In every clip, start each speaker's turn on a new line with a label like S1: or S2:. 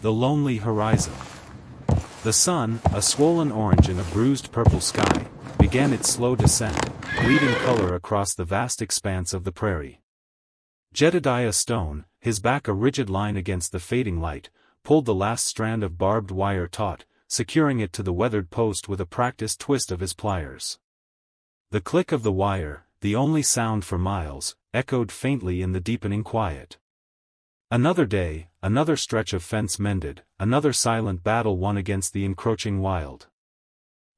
S1: The lonely horizon. The sun, a swollen orange in a bruised purple sky, began its slow descent, bleeding color across the vast expanse of the prairie. Jedediah Stone, his back a rigid line against the fading light, pulled the last strand of barbed wire taut, securing it to the weathered post with a practiced twist of his pliers. The click of the wire, the only sound for miles, echoed faintly in the deepening quiet. Another day, another stretch of fence mended, another silent battle won against the encroaching wild.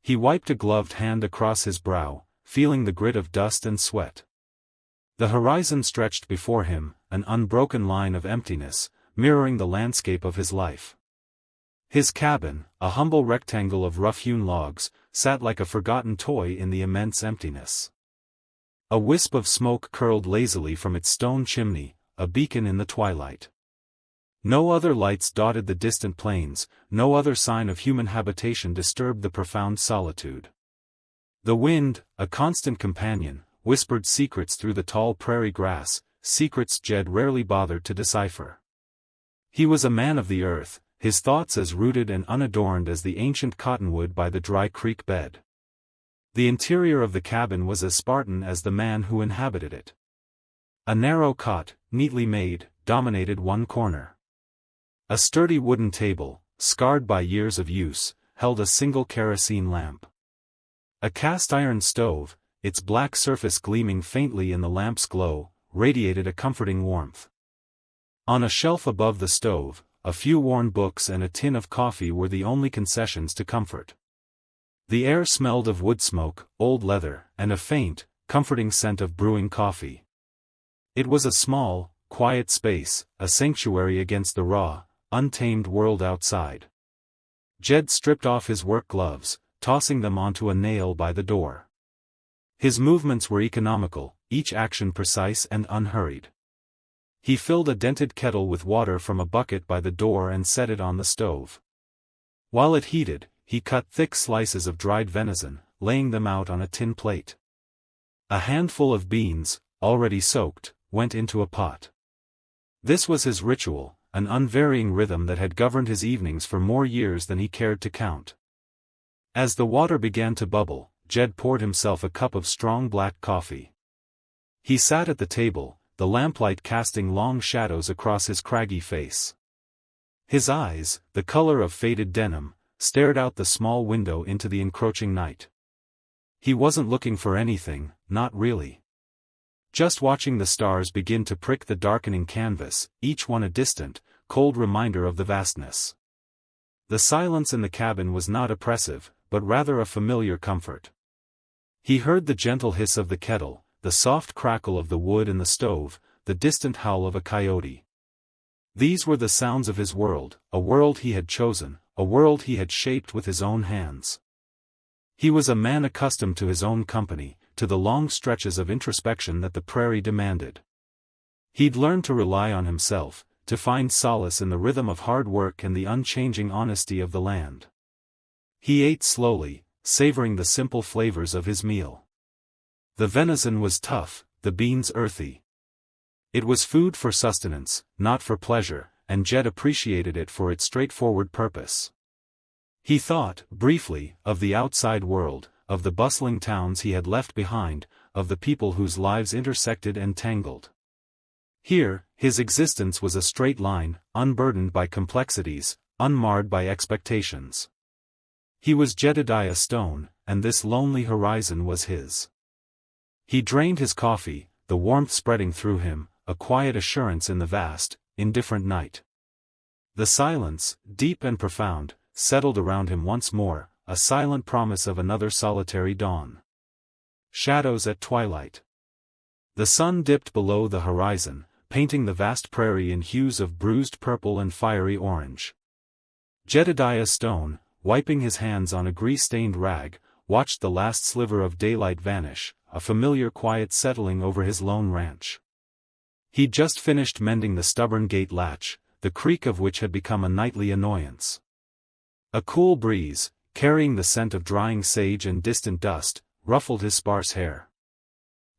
S1: He wiped a gloved hand across his brow, feeling the grit of dust and sweat. The horizon stretched before him, an unbroken line of emptiness, mirroring the landscape of his life. His cabin, a humble rectangle of rough-hewn logs, sat like a forgotten toy in the immense emptiness. A wisp of smoke curled lazily from its stone chimney, a beacon in the twilight. No other lights dotted the distant plains, no other sign of human habitation disturbed the profound solitude. The wind, a constant companion, whispered secrets through the tall prairie grass, secrets Jed rarely bothered to decipher. He was a man of the earth, his thoughts as rooted and unadorned as the ancient cottonwood by the dry creek bed. The interior of the cabin was as Spartan as the man who inhabited it. A narrow cot, neatly made, dominated one corner. A sturdy wooden table, scarred by years of use, held a single kerosene lamp. A cast-iron stove, its black surface gleaming faintly in the lamp's glow, radiated a comforting warmth. On a shelf above the stove, a few worn books and a tin of coffee were the only concessions to comfort. The air smelled of wood smoke, old leather, and a faint, comforting scent of brewing coffee. It was a small, quiet space, a sanctuary against the raw, untamed world outside. Jed stripped off his work gloves, tossing them onto a nail by the door. His movements were economical, each action precise and unhurried. He filled a dented kettle with water from a bucket by the door and set it on the stove. While it heated, he cut thick slices of dried venison, laying them out on a tin plate. A handful of beans, already soaked, went into a pot. This was his ritual, an unvarying rhythm that had governed his evenings for more years than he cared to count. As the water began to bubble, Jed poured himself a cup of strong black coffee. He sat at the table, the lamplight casting long shadows across his craggy face. His eyes, the color of faded denim, stared out the small window into the encroaching night. He wasn't looking for anything, not really. Just watching the stars begin to prick the darkening canvas, each one a distant, cold reminder of the vastness. The silence in the cabin was not oppressive, but rather a familiar comfort. He heard the gentle hiss of the kettle, the soft crackle of the wood in the stove, the distant howl of a coyote. These were the sounds of his world, a world he had chosen, a world he had shaped with his own hands. He was a man accustomed to his own company, to the long stretches of introspection that the prairie demanded. He'd learned to rely on himself, to find solace in the rhythm of hard work and the unchanging honesty of the land. He ate slowly, savoring the simple flavors of his meal. The venison was tough, the beans earthy. It was food for sustenance, not for pleasure, and Jed appreciated it for its straightforward purpose. He thought, briefly, of the outside world, of the bustling towns he had left behind, of the people whose lives intersected and tangled. Here, his existence was a straight line, unburdened by complexities, unmarred by expectations. He was Jedediah Stone, and this lonely horizon was his. He drained his coffee, the warmth spreading through him, a quiet assurance in the vast, indifferent night. The silence, deep and profound, settled around him once more, a silent promise of another solitary dawn. Shadows at twilight. The sun dipped below the horizon, painting the vast prairie in hues of bruised purple and fiery orange. Jedediah Stone, wiping his hands on a grease-stained rag, watched the last sliver of daylight vanish, a familiar quiet settling over his lone ranch. He'd just finished mending the stubborn gate latch, the creak of which had become a nightly annoyance. A cool breeze, carrying the scent of drying sage and distant dust, ruffled his sparse hair.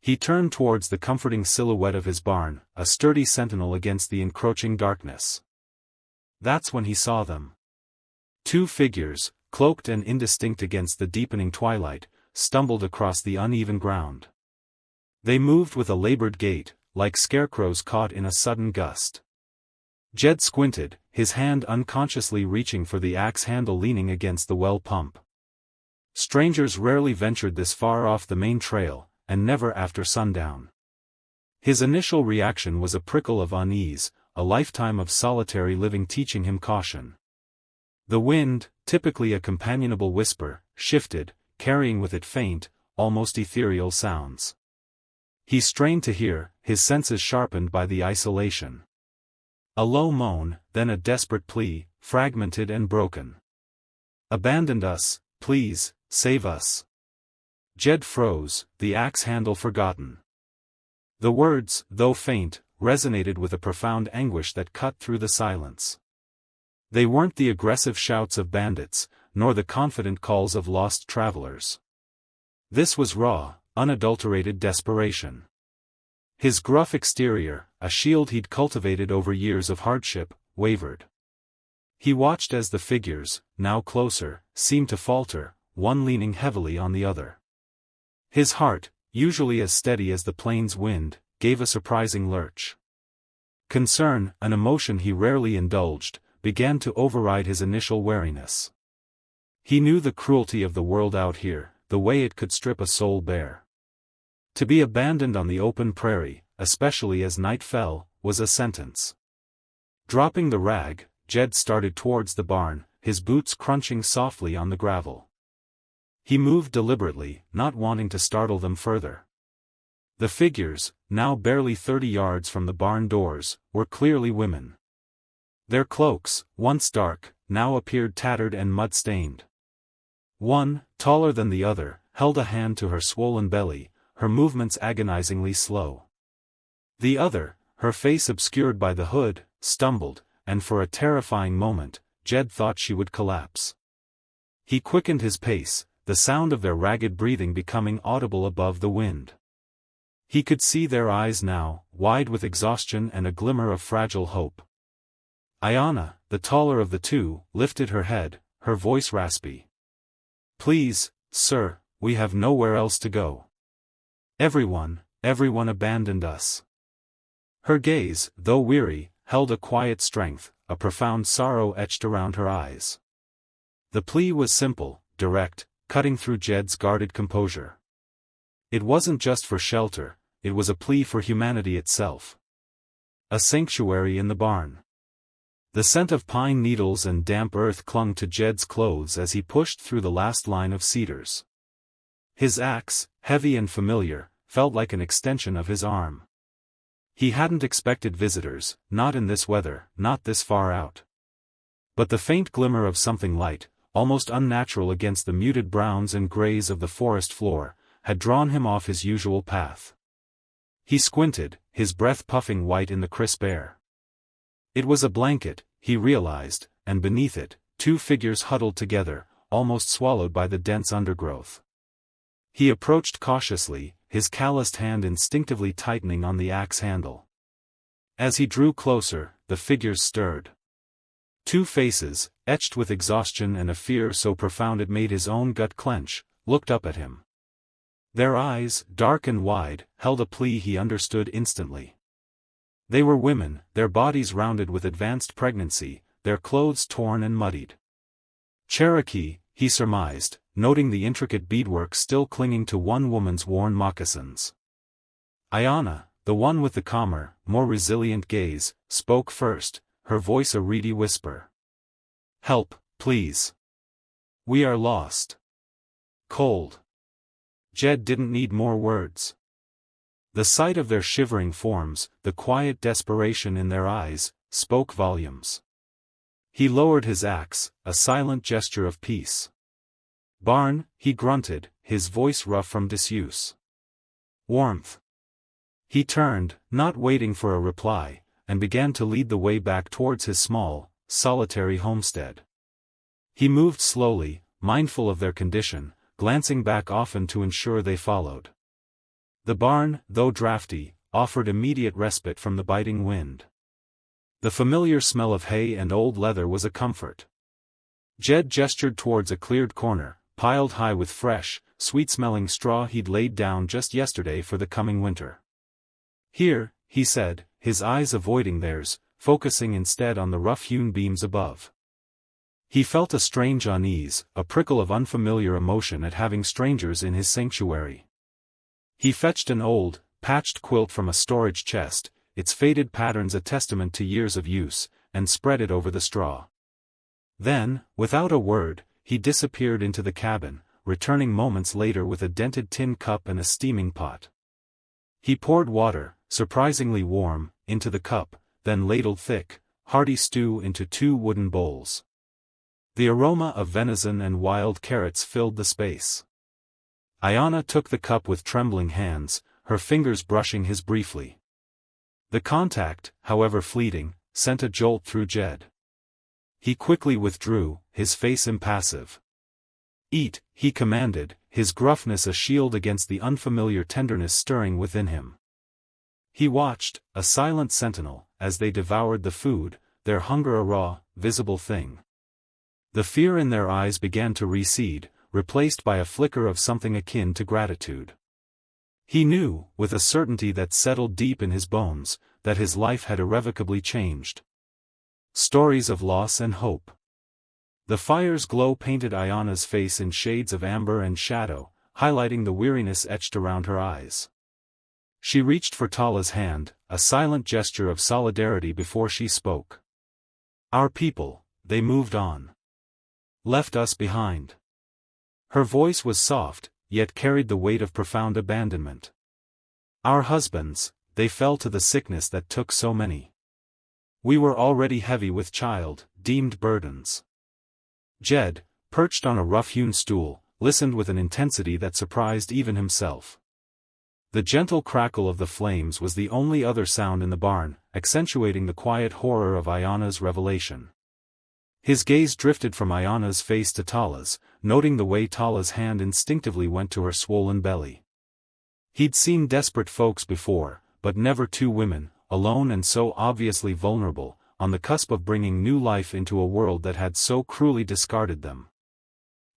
S1: He turned towards the comforting silhouette of his barn, a sturdy sentinel against the encroaching darkness. That's when he saw them. Two figures, cloaked and indistinct against the deepening twilight, stumbled across the uneven ground. They moved with a labored gait, like scarecrows caught in a sudden gust. Jed squinted, his hand unconsciously reaching for the axe handle leaning against the well pump. Strangers rarely ventured this far off the main trail, and never after sundown. His initial reaction was a prickle of unease, a lifetime of solitary living teaching him caution. The wind, typically a companionable whisper, shifted, carrying with it faint, almost ethereal sounds. He strained to hear, his senses sharpened by the isolation. A low moan, then a desperate plea, fragmented and broken. "Abandon us, please, save us." Jed froze, the axe handle forgotten. The words, though faint, resonated with a profound anguish that cut through the silence. They weren't the aggressive shouts of bandits, nor the confident calls of lost travelers. This was raw, unadulterated desperation. His gruff exterior, a shield he'd cultivated over years of hardship, wavered. He watched as the figures, now closer, seemed to falter, one leaning heavily on the other. His heart, usually as steady as the plain's wind, gave a surprising lurch. Concern, an emotion he rarely indulged, began to override his initial wariness. He knew the cruelty of the world out here, the way it could strip a soul bare. To be abandoned on the open prairie, especially as night fell, was a sentence. Dropping the rag, Jed started towards the barn, his boots crunching softly on the gravel. He moved deliberately, not wanting to startle them further. The figures, now barely 30 yards from the barn doors, were clearly women. Their cloaks, once dark, now appeared tattered and mud-stained. One, taller than the other, held a hand to her swollen belly, her movements agonizingly slow. The other, her face obscured by the hood, stumbled, and for a terrifying moment, Jed thought she would collapse. He quickened his pace, the sound of their ragged breathing becoming audible above the wind. He could see their eyes now, wide with exhaustion and a glimmer of fragile hope. Ayanna, the taller of the two, lifted her head, her voice raspy. "Please, sir, we have nowhere else to go. Everyone abandoned us." Her gaze, though weary, held a quiet strength, a profound sorrow etched around her eyes. The plea was simple, direct, cutting through Jed's guarded composure. It wasn't just for shelter, it was a plea for humanity itself. A sanctuary in the barn. The scent of pine needles and damp earth clung to Jed's clothes as he pushed through the last line of cedars. His axe, heavy and familiar, felt like an extension of his arm. He hadn't expected visitors, not in this weather, not this far out. But the faint glimmer of something light, almost unnatural against the muted browns and grays of the forest floor, had drawn him off his usual path. He squinted, his breath puffing white in the crisp air. It was a blanket, he realized, and beneath it, two figures huddled together, almost swallowed by the dense undergrowth. He approached cautiously, his calloused hand instinctively tightening on the axe handle. As he drew closer, the figures stirred. Two faces, etched with exhaustion and a fear so profound it made his own gut clench, looked up at him. Their eyes, dark and wide, held a plea he understood instantly. They were women, their bodies rounded with advanced pregnancy, their clothes torn and muddied. Cherokee, he surmised, noting the intricate beadwork still clinging to one woman's worn moccasins. Ayanna, the one with the calmer, more resilient gaze, spoke first, her voice a reedy whisper. "Help, please. We are lost." Cold. Jed didn't need more words. The sight of their shivering forms, the quiet desperation in their eyes, spoke volumes. He lowered his axe, a silent gesture of peace. "Barn," he grunted, his voice rough from disuse. "Warmth." He turned, not waiting for a reply, and began to lead the way back towards his small, solitary homestead. He moved slowly, mindful of their condition, glancing back often to ensure they followed. The barn, though drafty, offered immediate respite from the biting wind. The familiar smell of hay and old leather was a comfort. Jed gestured towards a cleared corner, piled high with fresh, sweet-smelling straw he'd laid down just yesterday for the coming winter. "Here," he said, his eyes avoiding theirs, focusing instead on the rough-hewn beams above. He felt a strange unease, a prickle of unfamiliar emotion at having strangers in his sanctuary. He fetched an old, patched quilt from a storage chest, its faded patterns a testament to years of use, and spread it over the straw. Then, without a word, he disappeared into the cabin, returning moments later with a dented tin cup and a steaming pot. He poured water, surprisingly warm, into the cup, then ladled thick, hearty stew into 2 wooden bowls. The aroma of venison and wild carrots filled the space. Ayanna took the cup with trembling hands, her fingers brushing his briefly. The contact, however fleeting, sent a jolt through Jed. He quickly withdrew, his face impassive. "Eat," he commanded, his gruffness a shield against the unfamiliar tenderness stirring within him. He watched, a silent sentinel, as they devoured the food, their hunger a raw, visible thing. The fear in their eyes began to recede, replaced by a flicker of something akin to gratitude. He knew, with a certainty that settled deep in his bones, that his life had irrevocably changed. Stories of loss and hope. The fire's glow painted Ayanna's face in shades of amber and shadow, highlighting the weariness etched around her eyes. She reached for Tala's hand, a silent gesture of solidarity before she spoke. "Our people, they moved on. Left us behind." Her voice was soft, yet carried the weight of profound abandonment. "Our husbands, they fell to the sickness that took so many. We were already heavy with child-deemed burdens." Jed, perched on a rough-hewn stool, listened with an intensity that surprised even himself. The gentle crackle of the flames was the only other sound in the barn, accentuating the quiet horror of Ayanna's revelation. His gaze drifted from Ayanna's face to Tala's, noting the way Tala's hand instinctively went to her swollen belly. He'd seen desperate folks before, but never 2 women, alone and so obviously vulnerable, on the cusp of bringing new life into a world that had so cruelly discarded them.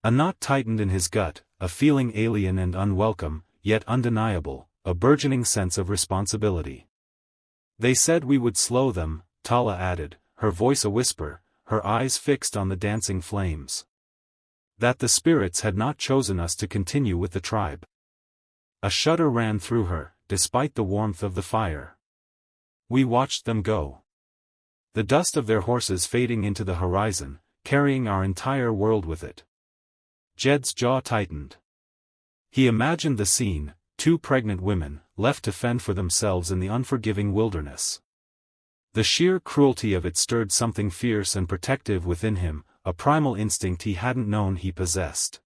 S1: A knot tightened in his gut, a feeling alien and unwelcome, yet undeniable, a burgeoning sense of responsibility. "They said we would slow them," Tala added, her voice a whisper, her eyes fixed on the dancing flames. "That the spirits had not chosen us to continue with the tribe." A shudder ran through her, despite the warmth of the fire. "We watched them go. The dust of their horses fading into the horizon, carrying our entire world with it." Jed's jaw tightened. He imagined the scene, 2 pregnant women, left to fend for themselves in the unforgiving wilderness. The sheer cruelty of it stirred something fierce and protective within him, a primal instinct he hadn't known he possessed.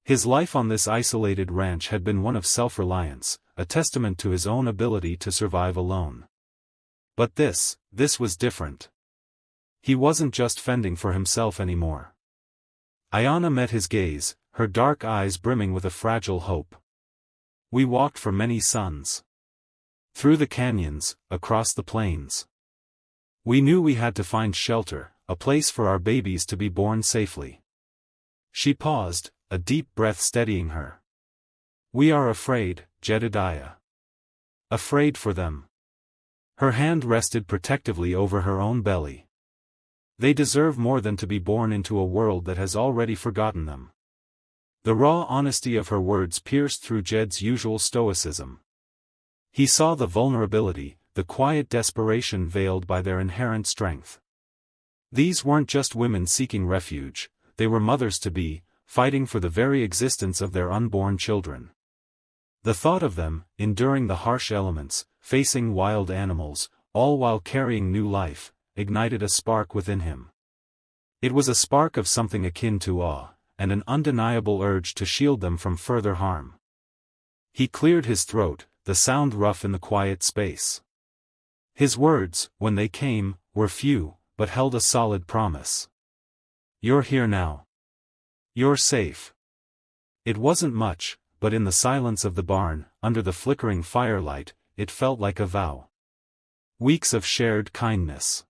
S1: His life on this isolated ranch had been one of self-reliance, a testament to his own ability to survive alone. But this was different. He wasn't just fending for himself anymore. Ayanna met his gaze, her dark eyes brimming with a fragile hope. "We walked for many suns. Through the canyons, across the plains. We knew we had to find shelter, a place for our babies to be born safely." She paused, a deep breath steadying her. "We are afraid, Jedediah. Afraid for them." Her hand rested protectively over her own belly. "They deserve more than to be born into a world that has already forgotten them." The raw honesty of her words pierced through Jed's usual stoicism. He saw the vulnerability, the quiet desperation veiled by their inherent strength. These weren't just women seeking refuge, they were mothers-to-be, fighting for the very existence of their unborn children. The thought of them, enduring the harsh elements, facing wild animals, all while carrying new life, ignited a spark within him. It was a spark of something akin to awe, and an undeniable urge to shield them from further harm. He cleared his throat, the sound rough in the quiet space. His words, when they came, were few, but held a solid promise. "You're here now. You're safe." It wasn't much, but in the silence of the barn, under the flickering firelight, it felt like a vow. Weeks of shared kindness.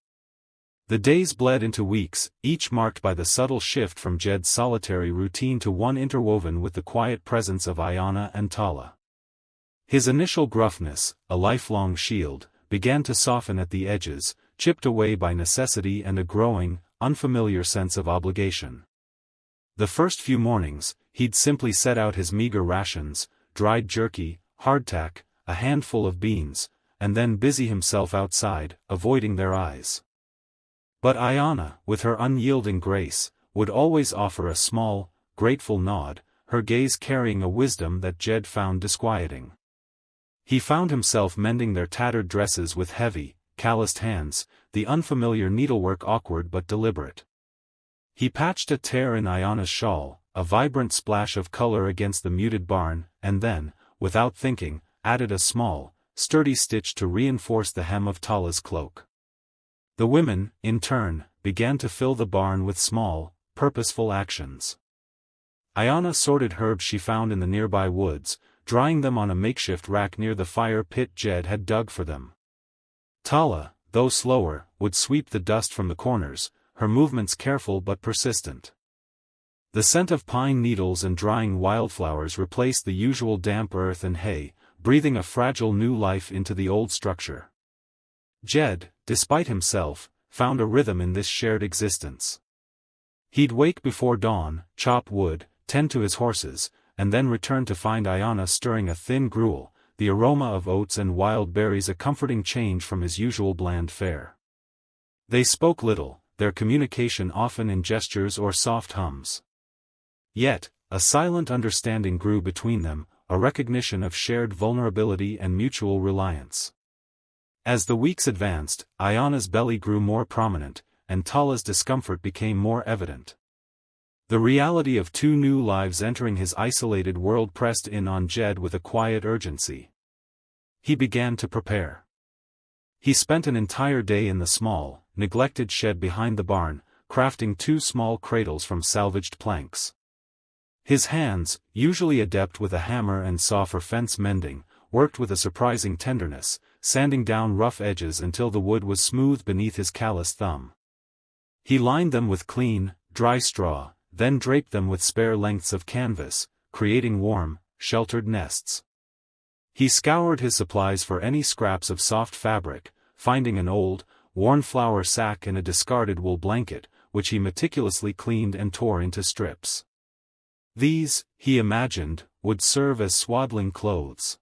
S1: The days bled into weeks, each marked by the subtle shift from Jed's solitary routine to one interwoven with the quiet presence of Ayanna and Tala. His initial gruffness, a lifelong shield, began to soften at the edges, chipped away by necessity and a growing, unfamiliar sense of obligation. The first few mornings, he'd simply set out his meager rations, dried jerky, hardtack, a handful of beans, and then busy himself outside, avoiding their eyes. But Ayanna, with her unyielding grace, would always offer a small, grateful nod, her gaze carrying a wisdom that Jed found disquieting. He found himself mending their tattered dresses with heavy, calloused hands, the unfamiliar needlework awkward but deliberate. He patched a tear in Ayanna's shawl, a vibrant splash of color against the muted barn, and then, without thinking, added a small, sturdy stitch to reinforce the hem of Tala's cloak. The women, in turn, began to fill the barn with small, purposeful actions. Ayanna sorted herbs she found in the nearby woods, drying them on a makeshift rack near the fire pit Jed had dug for them. Tala, though slower, would sweep the dust from the corners, her movements careful but persistent. The scent of pine needles and drying wildflowers replaced the usual damp earth and hay, breathing a fragile new life into the old structure. Jed, despite himself, found a rhythm in this shared existence. He'd wake before dawn, chop wood, tend to his horses, and then return to find Ayanna stirring a thin gruel, the aroma of oats and wild berries a comforting change from his usual bland fare. They spoke little, their communication often in gestures or soft hums. Yet, a silent understanding grew between them, a recognition of shared vulnerability and mutual reliance. As the weeks advanced, Ayanna's belly grew more prominent, and Tala's discomfort became more evident. The reality of two new lives entering his isolated world pressed in on Jed with a quiet urgency. He began to prepare. He spent an entire day in the small, neglected shed behind the barn, crafting 2 small cradles from salvaged planks. His hands, usually adept with a hammer and saw for fence mending, worked with a surprising tenderness, sanding down rough edges until the wood was smooth beneath his calloused thumb. He lined them with clean, dry straw, then draped them with spare lengths of canvas, creating warm, sheltered nests. He scoured his supplies for any scraps of soft fabric, finding an old, worn flour sack and a discarded wool blanket, which he meticulously cleaned and tore into strips. These, he imagined, would serve as swaddling clothes.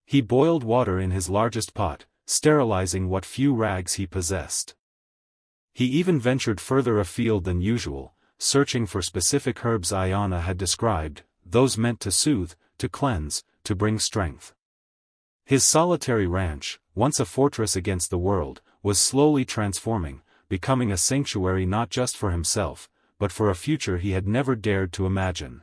S1: He boiled water in his largest pot, sterilizing what few rags he possessed. He even ventured further afield than usual, searching for specific herbs Ayanna had described, those meant to soothe, to cleanse, to bring strength. His solitary ranch, once a fortress against the world, was slowly transforming, becoming a sanctuary not just for himself, but for a future he had never dared to imagine.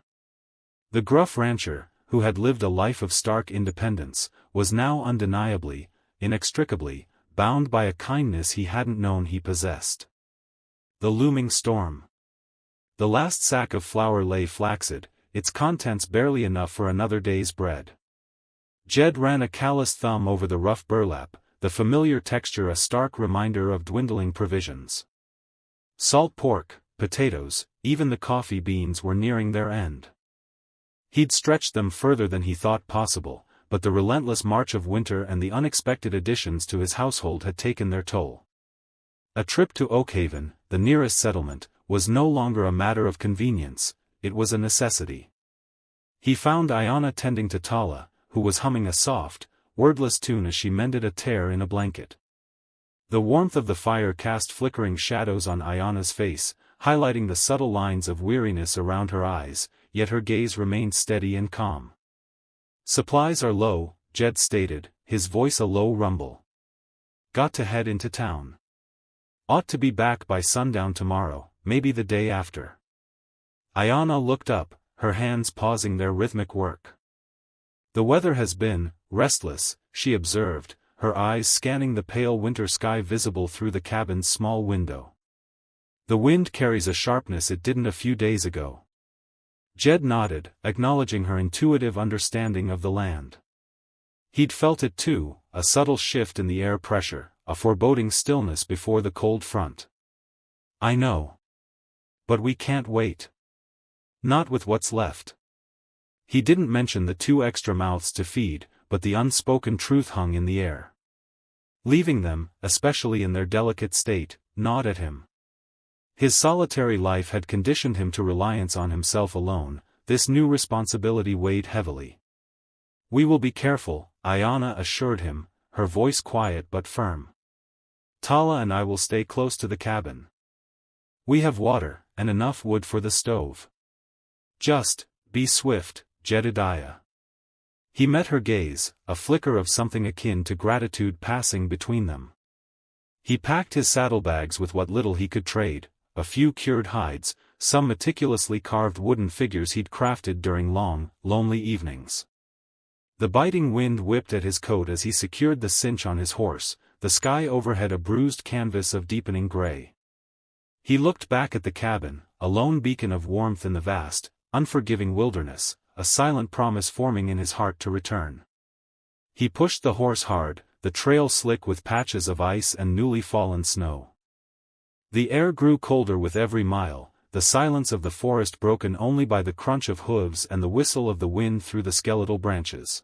S1: The gruff rancher, who had lived a life of stark independence, was now undeniably, inextricably, bound by a kindness he hadn't known he possessed. The looming storm. The last sack of flour lay flaccid, its contents barely enough for another day's bread. Jed ran a callous thumb over the rough burlap, the familiar texture a stark reminder of dwindling provisions. Salt pork, potatoes, even the coffee beans were nearing their end. He'd stretched them further than he thought possible, but the relentless march of winter and the unexpected additions to his household had taken their toll. A trip to Oakhaven, the nearest settlement, was no longer a matter of convenience, it was a necessity. He found Ayanna tending to Tala, who was humming a soft, wordless tune as she mended a tear in a blanket. The warmth of the fire cast flickering shadows on Ayanna's face, highlighting the subtle lines of weariness around her eyes, yet her gaze remained steady and calm. "Supplies are low," Jed stated, his voice a low rumble. "Got to head into town. Ought to be back by sundown tomorrow, maybe the day after." Ayanna looked up, her hands pausing their rhythmic work. "The weather has been restless," she observed, her eyes scanning the pale winter sky visible through the cabin's small window. "The wind carries a sharpness it didn't a few days ago." Jed nodded, acknowledging her intuitive understanding of the land. He'd felt it too, a subtle shift in the air pressure, a foreboding stillness before the cold front. I know. But we can't wait. Not with what's left. He didn't mention the 2 extra mouths to feed, but the unspoken truth hung in the air. Leaving them, especially in their delicate state, gnawed at him. His solitary life had conditioned him to reliance on himself alone. This new responsibility weighed heavily. We will be careful, Ayana assured him, her voice quiet but firm. Tala and I will stay close to the cabin. We have water, and enough wood for the stove. Just, be swift, Jedediah. He met her gaze, a flicker of something akin to gratitude passing between them. He packed his saddlebags with what little he could trade, a few cured hides, some meticulously carved wooden figures he'd crafted during long, lonely evenings. The biting wind whipped at his coat as he secured the cinch on his horse, the sky overhead a bruised canvas of deepening gray. He looked back at the cabin, a lone beacon of warmth in the vast, unforgiving wilderness, a silent promise forming in his heart to return. He pushed the horse hard, the trail slick with patches of ice and newly fallen snow. The air grew colder with every mile, the silence of the forest broken only by the crunch of hooves and the whistle of the wind through the skeletal branches.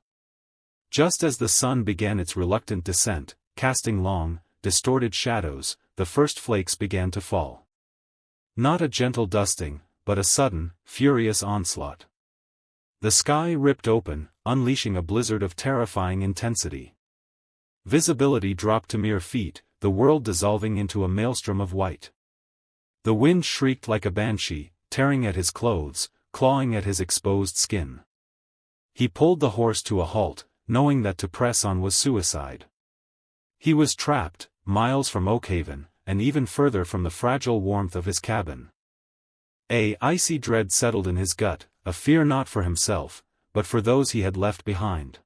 S1: Just as the sun began its reluctant descent, casting long, distorted shadows, the first flakes began to fall. Not a gentle dusting, but a sudden, furious onslaught. The sky ripped open, unleashing a blizzard of terrifying intensity. Visibility dropped to mere feet, the world dissolving into a maelstrom of white. The wind shrieked like a banshee, tearing at his clothes, clawing at his exposed skin. He pulled the horse to a halt, knowing that to press on was suicide. He was trapped, miles from Oakhaven, and even further from the fragile warmth of his cabin. A icy dread settled in his gut, a fear not for himself, but for those he had left behind.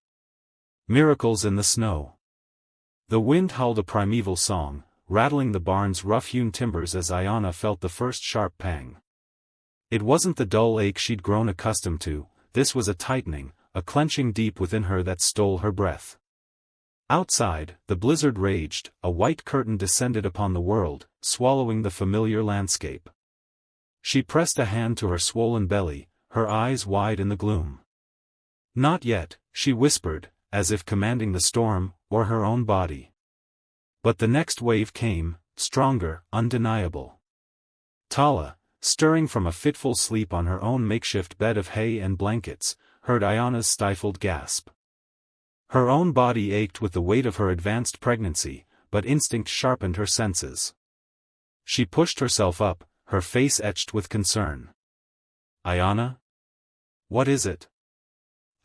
S1: Miracles in the snow. The wind howled a primeval song, rattling the barn's rough-hewn timbers as Ayana felt the first sharp pang. It wasn't the dull ache she'd grown accustomed to, this was a tightening, a clenching deep within her that stole her breath. Outside, the blizzard raged, a white curtain descended upon the world, swallowing the familiar landscape. She pressed a hand to her swollen belly, her eyes wide in the gloom. Not yet, she whispered, as if commanding the storm, or her own body. But the next wave came, stronger, undeniable. Tala, stirring from a fitful sleep on her own makeshift bed of hay and blankets, heard Ayana's stifled gasp. Her own body ached with the weight of her advanced pregnancy, but instinct sharpened her senses. She pushed herself up, her face etched with concern. Ayana? What is it?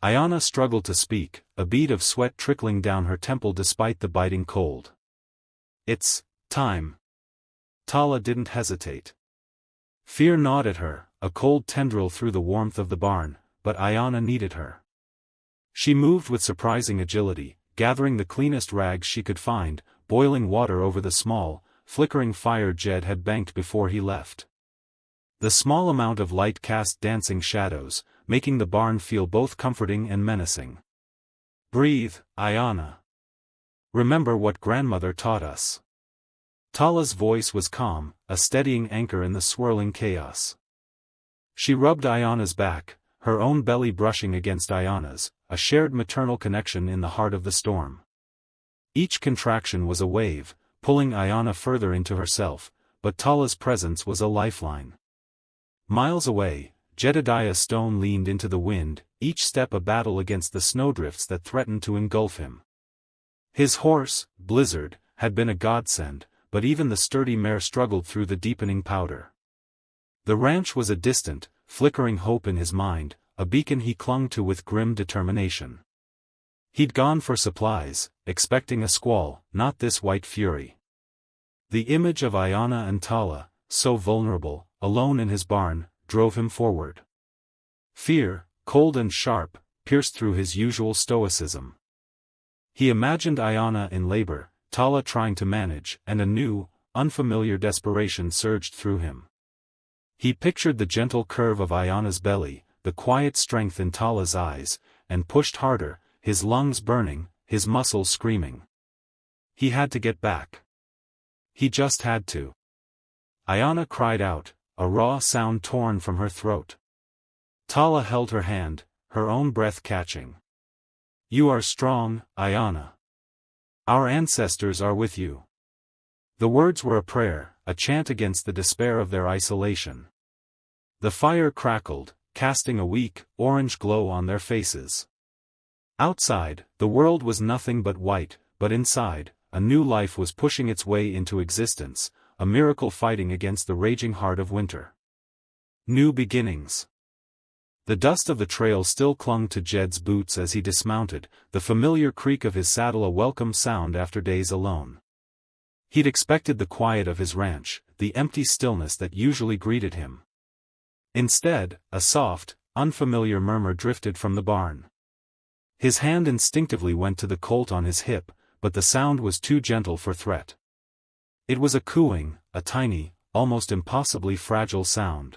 S1: Ayana struggled to speak, a bead of sweat trickling down her temple despite the biting cold. It's time. Tala didn't hesitate. Fear gnawed at her, a cold tendril through the warmth of the barn, but Ayana needed her. She moved with surprising agility, gathering the cleanest rags she could find, boiling water over the small, flickering fire Jed had banked before he left. The small amount of light cast dancing shadows, making the barn feel both comforting and menacing. Breathe, Ayana. Remember what grandmother taught us. Tala's voice was calm, a steadying anchor in the swirling chaos. She rubbed Ayana's back, her own belly brushing against Ayana's, a shared maternal connection in the heart of the storm. Each contraction was a wave, pulling Ayana further into herself, but Tala's presence was a lifeline. Miles away, Jedediah Stone leaned into the wind, each step a battle against the snowdrifts that threatened to engulf him. His horse, Blizzard, had been a godsend, but even the sturdy mare struggled through the deepening powder. The ranch was a distant, flickering hope in his mind, a beacon he clung to with grim determination. He'd gone for supplies, expecting a squall, not this white fury. The image of Ayana and Tala, so vulnerable, alone in his barn, drove him forward. Fear, cold and sharp, pierced through his usual stoicism. He imagined Ayana in labor, Tala trying to manage, and a new, unfamiliar desperation surged through him. He pictured the gentle curve of Ayana's belly, the quiet strength in Tala's eyes, and pushed harder, his lungs burning, his muscles screaming. He had to get back. He just had to. Ayana cried out, a raw sound torn from her throat. Tala held her hand, her own breath catching. You are strong, Ayana. Our ancestors are with you. The words were a prayer, a chant against the despair of their isolation. The fire crackled, casting a weak, orange glow on their faces. Outside, the world was nothing but white, but inside, a new life was pushing its way into existence, a miracle fighting against the raging heart of winter. New beginnings. The dust of the trail still clung to Jed's boots as he dismounted, the familiar creak of his saddle a welcome sound after days alone. He'd expected the quiet of his ranch, the empty stillness that usually greeted him. Instead, a soft, unfamiliar murmur drifted from the barn. His hand instinctively went to the colt on his hip, but the sound was too gentle for threat. It was a cooing, a tiny, almost impossibly fragile sound.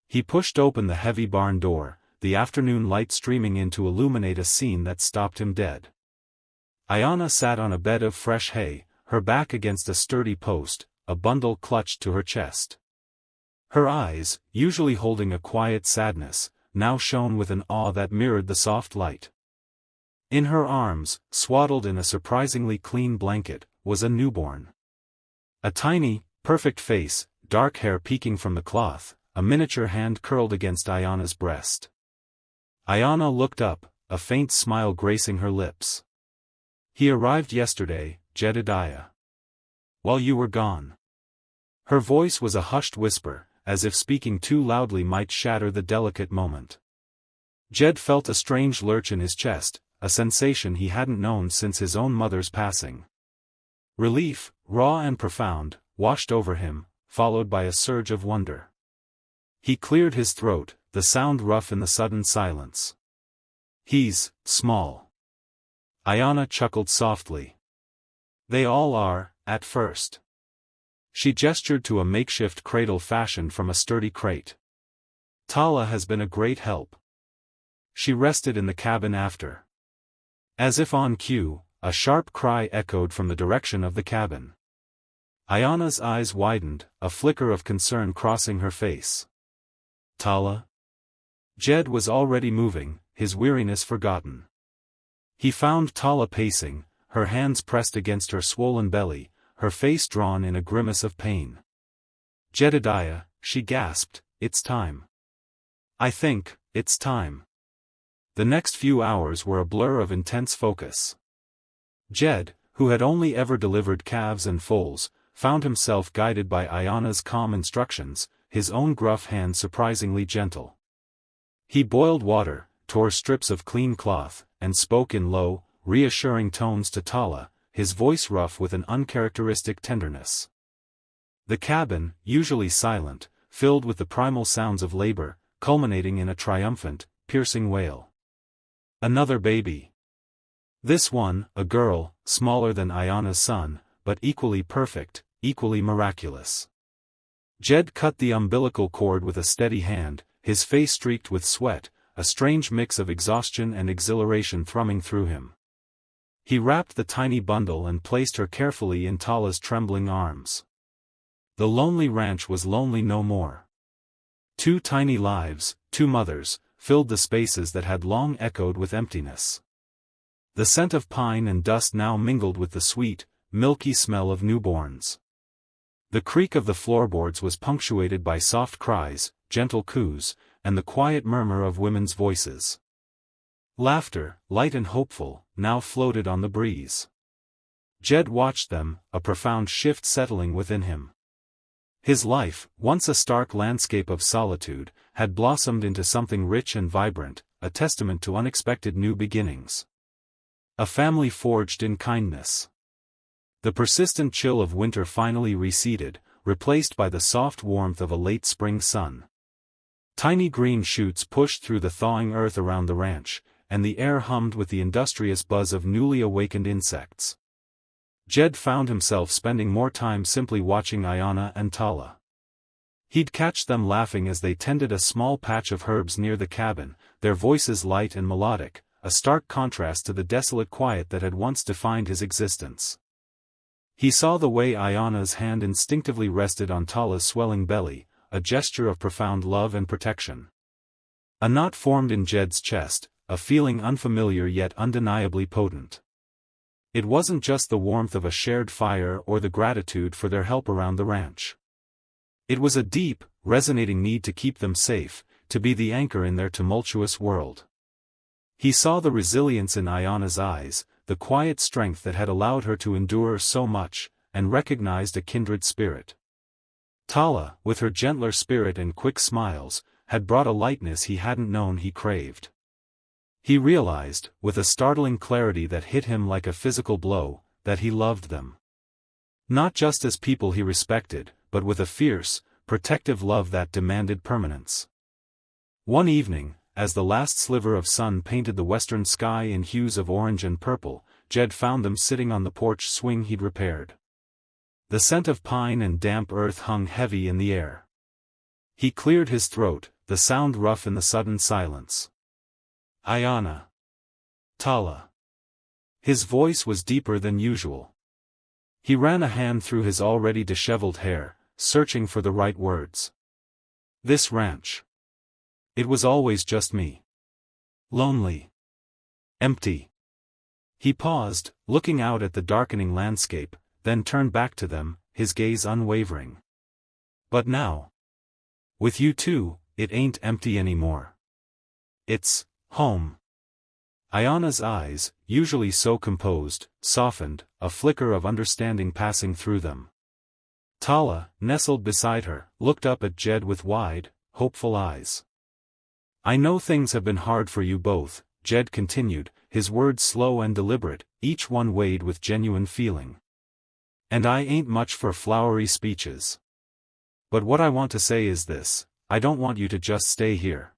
S1: He pushed open the heavy barn door, the afternoon light streaming in to illuminate a scene that stopped him dead. Ayana sat on a bed of fresh hay, her back against a sturdy post, a bundle clutched to her chest. Her eyes, usually holding a quiet sadness, now shone with an awe that mirrored the soft light. In her arms, swaddled in a surprisingly clean blanket, was a newborn. A tiny, perfect face, dark hair peeking from the cloth, a miniature hand curled against Ayana's breast. Ayana looked up, a faint smile gracing her lips. He arrived yesterday, Jedediah. While you were gone. Her voice was a hushed whisper, as if speaking too loudly might shatter the delicate moment. Jed felt a strange lurch in his chest, a sensation he hadn't known since his own mother's passing. Relief, raw and profound, washed over him, followed by a surge of wonder. He cleared his throat, the sound rough in the sudden silence. He's small. Ayana chuckled softly. They all are, at first. She gestured to a makeshift cradle fashioned from a sturdy crate. Tala has been a great help. She rested in the cabin after. As if on cue, a sharp cry echoed from the direction of the cabin. Ayana's eyes widened, a flicker of concern crossing her face. Tala? Jed was already moving, his weariness forgotten. He found Tala pacing, her hands pressed against her swollen belly, her face drawn in a grimace of pain. Jedediah, she gasped, it's time. I think, it's time. The next few hours were a blur of intense focus. Jed, who had only ever delivered calves and foals, found himself guided by Ayana's calm instructions, his own gruff hand surprisingly gentle. He boiled water, tore strips of clean cloth, and spoke in low, reassuring tones to Tala, his voice rough with an uncharacteristic tenderness. The cabin, usually silent, filled with the primal sounds of labor, culminating in a triumphant, piercing wail. Another baby. This one, a girl, smaller than Ayana's son, but equally perfect, equally miraculous. Jed cut the umbilical cord with a steady hand, his face streaked with sweat, a strange mix of exhaustion and exhilaration thrumming through him. He wrapped the tiny bundle and placed her carefully in Tala's trembling arms. The lonely ranch was lonely no more. Two tiny lives, two mothers, filled the spaces that had long echoed with emptiness. The scent of pine and dust now mingled with the sweet, milky smell of newborns. The creak of the floorboards was punctuated by soft cries, gentle coos, and the quiet murmur of women's voices. Laughter, light and hopeful, now floated on the breeze. Jed watched them, a profound shift settling within him. His life, once a stark landscape of solitude, had blossomed into something rich and vibrant, a testament to unexpected new beginnings. A family forged in kindness. The persistent chill of winter finally receded, replaced by the soft warmth of a late spring sun. Tiny green shoots pushed through the thawing earth around the ranch, and the air hummed with the industrious buzz of newly awakened insects. Jed found himself spending more time simply watching Ayana and Tala. He'd catch them laughing as they tended a small patch of herbs near the cabin, their voices light and melodic, a stark contrast to the desolate quiet that had once defined his existence. He saw the way Ayana's hand instinctively rested on Tala's swelling belly, a gesture of profound love and protection. A knot formed in Jed's chest, a feeling unfamiliar yet undeniably potent. It wasn't just the warmth of a shared fire or the gratitude for their help around the ranch. It was a deep, resonating need to keep them safe, to be the anchor in their tumultuous world. He saw the resilience in Ayana's eyes, the quiet strength that had allowed her to endure so much, and recognized a kindred spirit. Tala, with her gentler spirit and quick smiles, had brought a lightness he hadn't known he craved. He realized, with a startling clarity that hit him like a physical blow, that he loved them. Not just as people he respected, but with a fierce, protective love that demanded permanence. One evening, as the last sliver of sun painted the western sky in hues of orange and purple, Jed found them sitting on the porch swing he'd repaired. The scent of pine and damp earth hung heavy in the air. He cleared his throat, the sound rough in the sudden silence. "Ayana. Tala." His voice was deeper than usual. He ran a hand through his already disheveled hair, searching for the right words. "This ranch. It was always just me. Lonely. Empty." He paused, looking out at the darkening landscape, then turned back to them, his gaze unwavering. "But now. With you two, it ain't empty anymore. It's home." Ayana's eyes, usually so composed, softened, a flicker of understanding passing through them. Tala, nestled beside her, looked up at Jed with wide, hopeful eyes. "I know things have been hard for you both," Jed continued, his words slow and deliberate, each one weighed with genuine feeling. "And I ain't much for flowery speeches. But what I want to say is this: I don't want you to just stay here.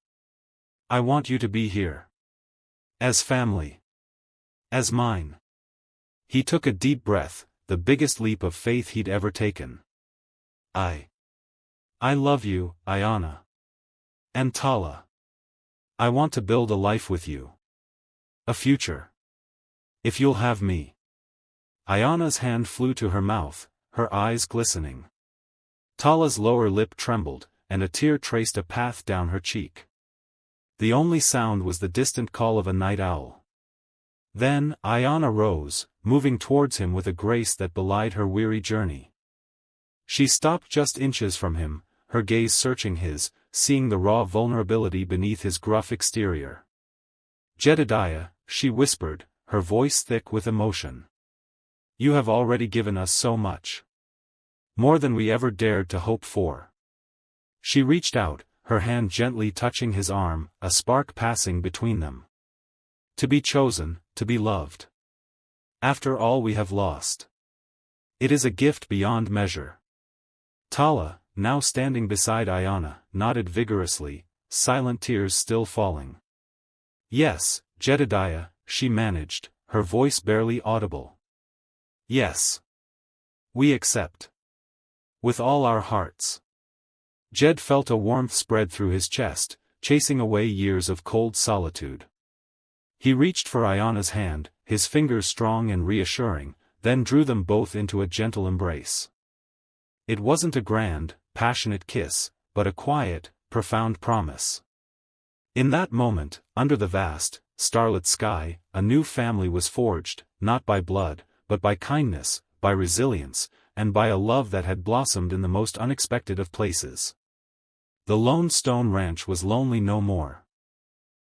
S1: I want you to be here. As family. As mine." He took a deep breath, the biggest leap of faith he'd ever taken. I love you, Ayana. And Tala. I want to build a life with you. A future. If you'll have me." Ayana's hand flew to her mouth, her eyes glistening. Tala's lower lip trembled, and a tear traced a path down her cheek. The only sound was the distant call of a night owl. Then, Ayana rose, moving towards him with a grace that belied her weary journey. She stopped just inches from him, her gaze searching his, seeing the raw vulnerability beneath his gruff exterior. "Jedediah," she whispered, her voice thick with emotion. "You have already given us so much. More than we ever dared to hope for." She reached out, her hand gently touching his arm, a spark passing between them. "To be chosen, to be loved. After all we have lost. It is a gift beyond measure." Tala, now standing beside Ayana, nodded vigorously, silent tears still falling. "Yes, Jedediah," she managed, her voice barely audible. "Yes. We accept. With all our hearts." Jed felt a warmth spread through his chest, chasing away years of cold solitude. He reached for Ayana's hand, his fingers strong and reassuring, then drew them both into a gentle embrace. It wasn't a grand, passionate kiss, but a quiet, profound promise. In that moment, under the vast, starlit sky, a new family was forged, not by blood, but by kindness, by resilience, and by a love that had blossomed in the most unexpected of places. The Lone Stone Ranch was lonely no more.